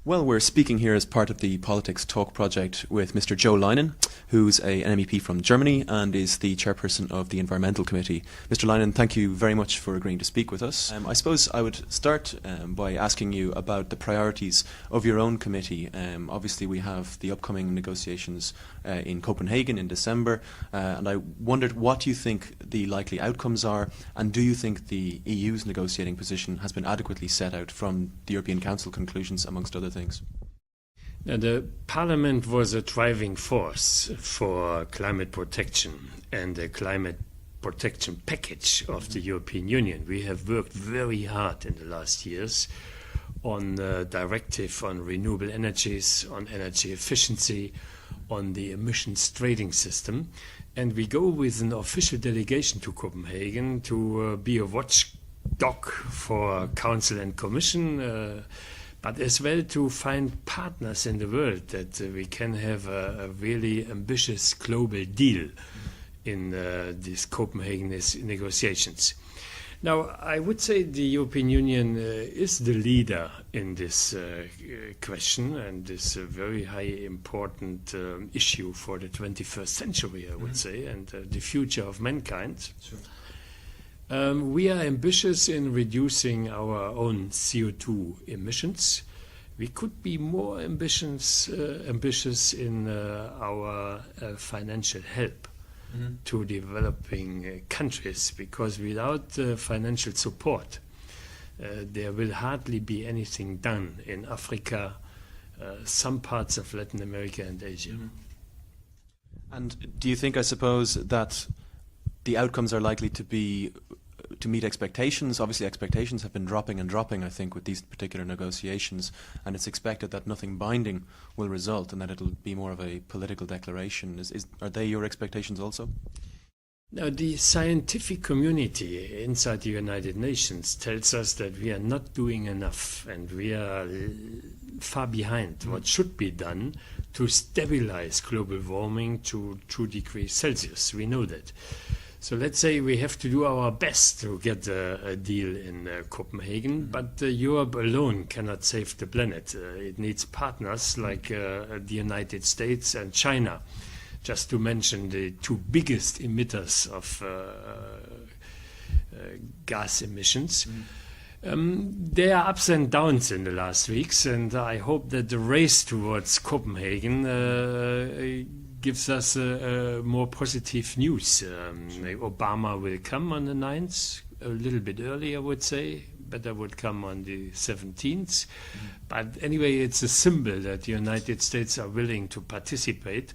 Well, we're speaking here as part of the Politics Talk project with Mr. Joe Leinen, who's an MEP from Germany and is the chairperson of the Environmental Committee. Mr. Leinen, thank you very much for agreeing to speak with us. I suppose I would start by asking you about the priorities of your own committee. Obviously, we have the upcoming negotiations in Copenhagen in December, and I wondered what you think the likely outcomes are, and do you think the EU's negotiating position has been adequately set out from the European Council conclusions, amongst other things? Now, the Parliament was a driving force for climate protection and the climate protection package of the European Union. We have worked very hard in the last years on the directive on renewable energies, on energy efficiency, on the emissions trading system. And we go with an official delegation to Copenhagen to be a watchdog for Council and Commission, but as well to find partners in the world that we can have a really ambitious global deal in these Copenhagen negotiations. Now, I would say the European Union is the leader in this question, and this very high important issue for the 21st century, I would say, and the future of mankind. Sure. We are ambitious in reducing our own CO2 emissions. We could be more ambitious in our financial help to developing countries, because without financial support, there will hardly be anything done in Africa, some parts of Latin America and Asia. And do you think, I suppose, that the outcomes are likely to meet expectations? Obviously, expectations have been dropping and dropping, I think, with these particular negotiations, and it's expected that nothing binding will result and that it'll be more of a political declaration. Are they your expectations also? Now, the scientific community inside the United Nations tells us that we are not doing enough, and we are far behind what should be done to stabilize global warming to 2 degrees Celsius. We know that. So let's say we have to do our best to get a deal in Copenhagen, but Europe alone cannot save the planet. It needs partners like the United States and China, just to mention the 2 biggest emitters of gas emissions. There are ups and downs in the last weeks, and I hope that the race towards Copenhagen gives us more positive news. Obama will come on the 9th, a little bit early, I would say. Better would come on the 17th. But anyway, it's a symbol that the United States are willing to participate.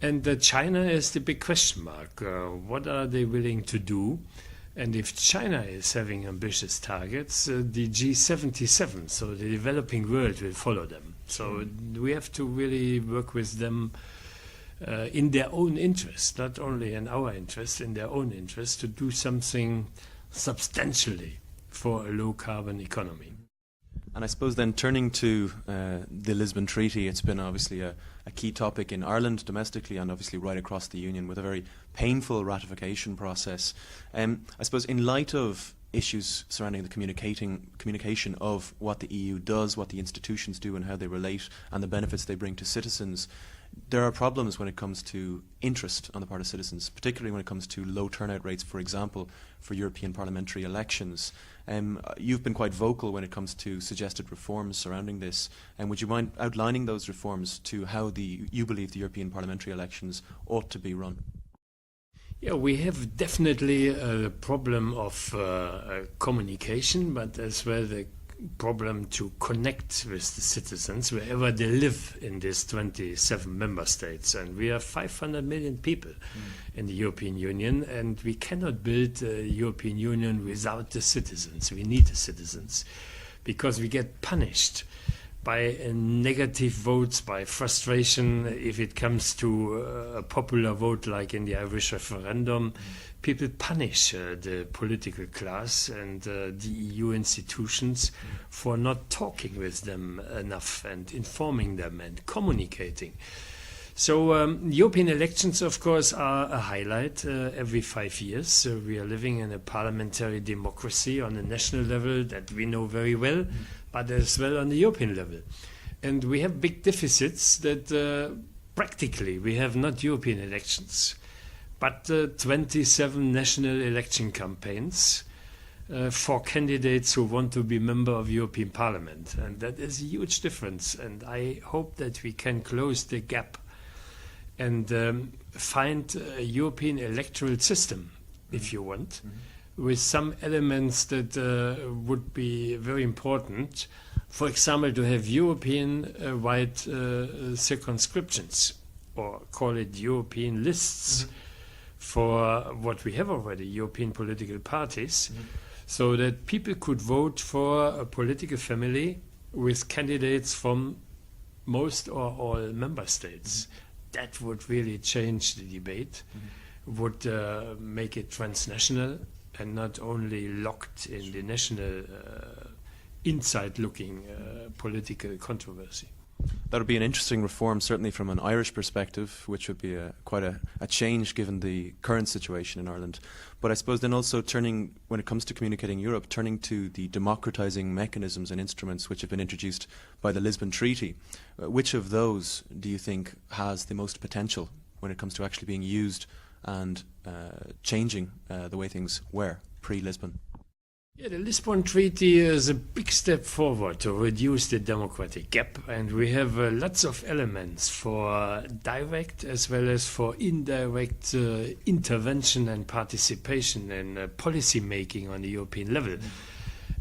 And China is the big question mark. What are they willing to do? And if China is having ambitious targets, the G77, so the developing world, will follow them. So we have to really work with them in their own interest, not only in our interest, in their own interest, to do something substantially for a low-carbon economy. And I suppose then turning to the Lisbon Treaty, it's been obviously a key topic in Ireland domestically and obviously right across the Union, with a very painful ratification process. I suppose in light of issues surrounding the communication of what the EU does, what the institutions do and how they relate, and the benefits they bring to citizens, there are problems when it comes to interest on the part of citizens, particularly when it comes to low turnout rates, for example, for European parliamentary elections. You've been quite vocal when it comes to suggested reforms surrounding this, and would you mind outlining those reforms to how you believe the European parliamentary elections ought to be run? Yeah, we have definitely a problem of communication, but as well the problem to connect with the citizens wherever they live in these 27 member states. And we have 500 million people in the European Union, and we cannot build a European Union without the citizens. We need the citizens, because we get punished by negative votes, by frustration. If it comes to a popular vote like in the Irish referendum, people punish the political class and the EU institutions for not talking with them enough and informing them and communicating. So European elections, of course, are a highlight every 5 years. So we are living in a parliamentary democracy on a national level that we know very well, but as well on the European level. And we have big deficits that practically we have not European elections, but 27 national election campaigns for candidates who want to be member of European Parliament. And that is a huge difference. And I hope that we can close the gap and find a European electoral system, if you want, with some elements that would be very important. For example, to have European-wide circumscriptions, or call it European lists, for what we have already, European political parties, so that people could vote for a political family with candidates from most or all member states. That would really change the debate, would make it transnational and not only locked in the national inside-looking political controversy. That would be an interesting reform, certainly from an Irish perspective, which would be quite a change given the current situation in Ireland. But I suppose then also turning, when it comes to communicating Europe, turning to the democratising mechanisms and instruments which have been introduced by the Lisbon Treaty. Which of those do you think has the most potential when it comes to actually being used and changing the way things were pre-Lisbon? Yeah, the Lisbon Treaty is a big step forward to reduce the democratic gap, and we have lots of elements for direct as well as for indirect intervention and participation in policy making on the European level.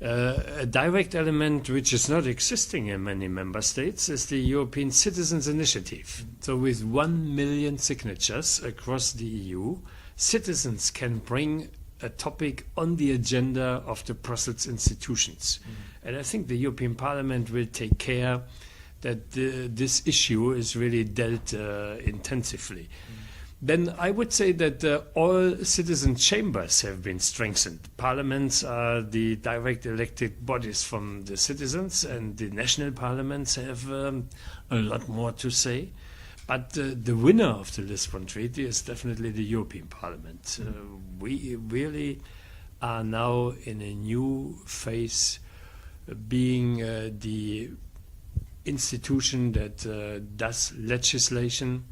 A direct element which is not existing in many member states is the European Citizens' Initiative. So with 1 million signatures across the EU, citizens can bring a topic on the agenda of the Brussels institutions. And I think the European Parliament will take care that this issue is really dealt intensively. Then I would say that all citizen chambers have been strengthened. Parliaments are the direct elected bodies from the citizens, and the national parliaments have a lot more to say. But the winner of the Lisbon Treaty is definitely the European Parliament. We really are now in a new phase, being the institution that does legislation,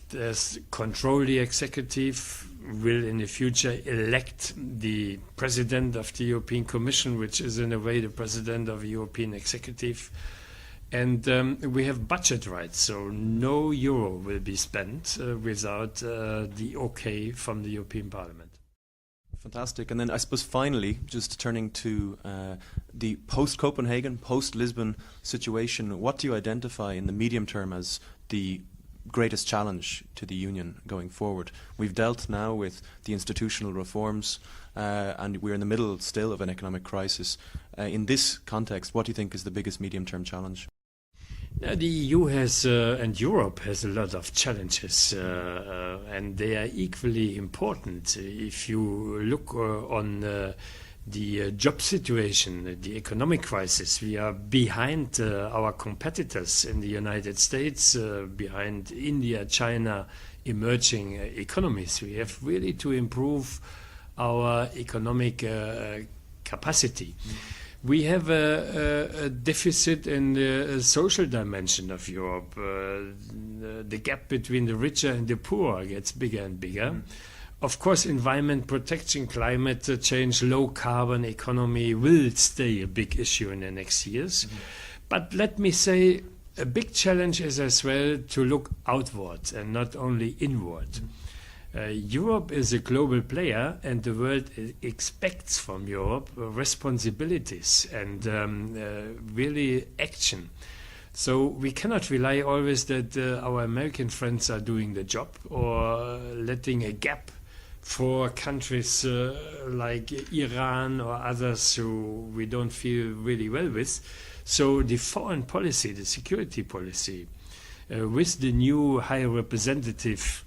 does control the executive, will in the future elect the president of the European Commission, which is in a way the president of the European executive. And we have budget rights, so no euro will be spent without the okay from the European Parliament. Fantastic. And then I suppose finally, just turning to the post-Copenhagen, post-Lisbon situation, what do you identify in the medium term as the greatest challenge to the Union going forward? We've dealt now with the institutional reforms and we're in the middle still of an economic crisis. In this context, what do you think is the biggest medium-term challenge? The EU has and Europe has a lot of challenges, and they are equally important. If you look on the job situation, the economic crisis, we are behind our competitors in the United States, behind India, China, emerging economies. We have really to improve our economic capacity. We have a deficit in the social dimension of Europe. The gap between the richer and the poor gets bigger and bigger. Of course, environment protection, climate change, low carbon economy will stay a big issue in the next years. But let me say, a big challenge is as well to look outward and not only inward. Europe is a global player, and the world expects from Europe responsibilities and really action. So we cannot rely always that our American friends are doing the job, or letting a gap for countries like Iran or others who we don't feel really well with. So the foreign policy, the security policy, with the new High Representative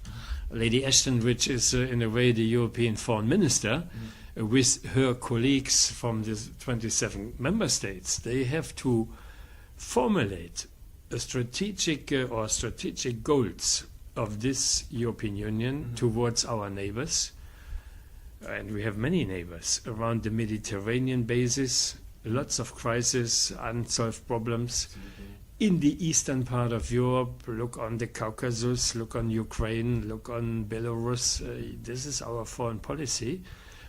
Lady Ashton, which is in a way the European foreign minister, with her colleagues from the 27 member states, they have to formulate a strategic goals of this European Union towards our neighbors. And we have many neighbors around the Mediterranean basis, lots of crises, unsolved problems. in the eastern part of Europe. Look on the Caucasus, look on Ukraine, look on Belarus. This is our foreign policy,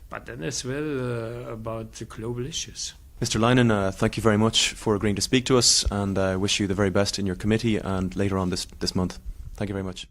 but then as well about the global issues. Mr. Leinen, thank you very much for agreeing to speak to us, and I wish you the very best in your committee and later on this month. Thank you very much.